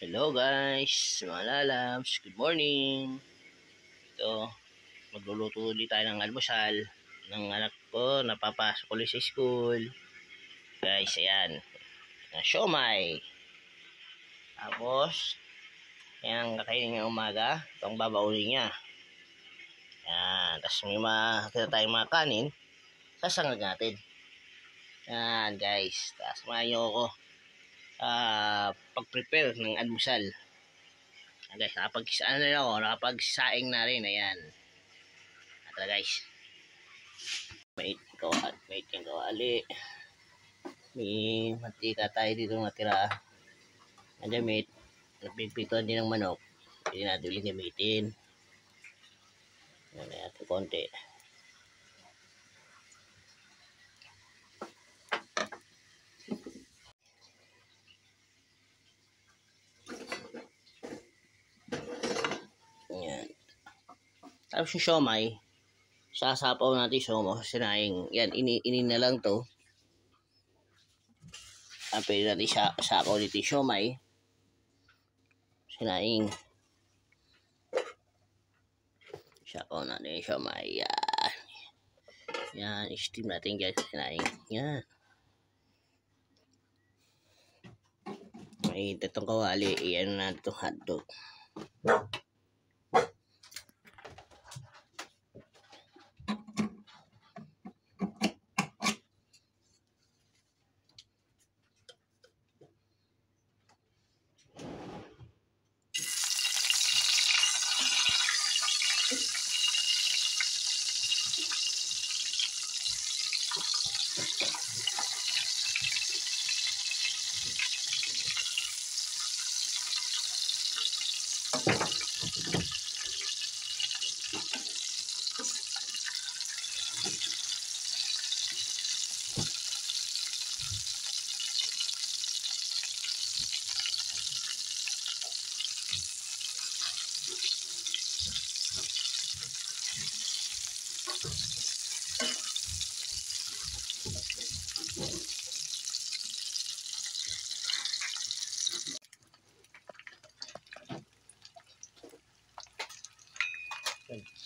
Hello guys, mga lalabs, good morning. Ito, magluluto ulit tayo ng almusal ng anak ko, napapasok ulit sa school. Guys, ayan, na siomay. Tapos, yan ang kakainin niya umaga, itong babaunin niya. Yan, tapos may makakita tayong mga kanin, sasangag natin. Yan guys, tapos samahan niyo ako pag-prepare ng almusal. Guys, nakapagsaing na rin, ayan. Ito guys, may yung kawali, may mantika tayo dito natira. Nandiyan may nagpipituan din ng manok, hindi natin ulit gamitin. Yan natin konti. Yan. Tapos yung siomay, sasapaw natin yung sinaing. Yan, inin na lang to. Pwede natin sapaw dito yung siomay. Sinaing. Sapaw natin yung siomay. Yan. Yan, steam natin guys. Sinaing. Yan. May itong kawali. Iyan na itong hotdog.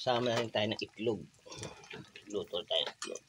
Sama na rin tayo ng itlog. Luto tayo ng itlog.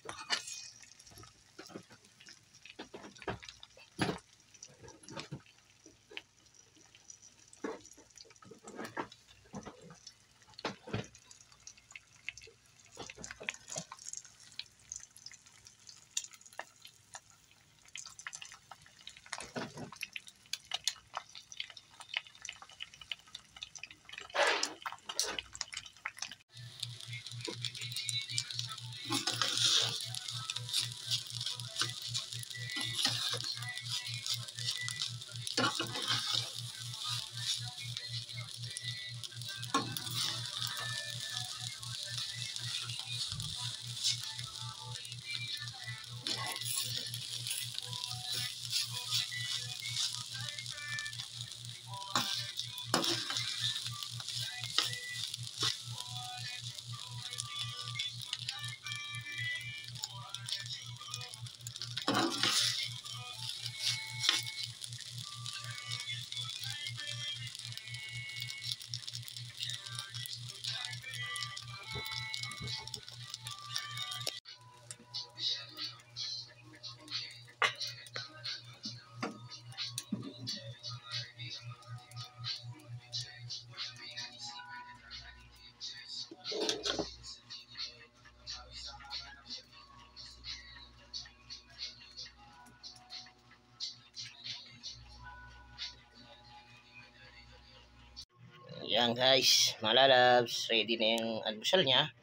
Yan guys, mga lalabs, ready na yung almusal niya.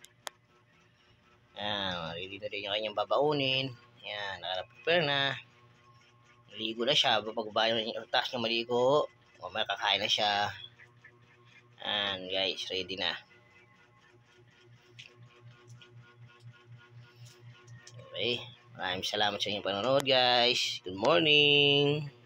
Yan, ready na rin yung kanyang babaunin. Yan, naka-prepare na. Maligo na siya, bababa yung taas niya maligo. O makakain na siya. Yan guys, ready na. Okay, maraming salamat sa inyong panonood guys. Good morning.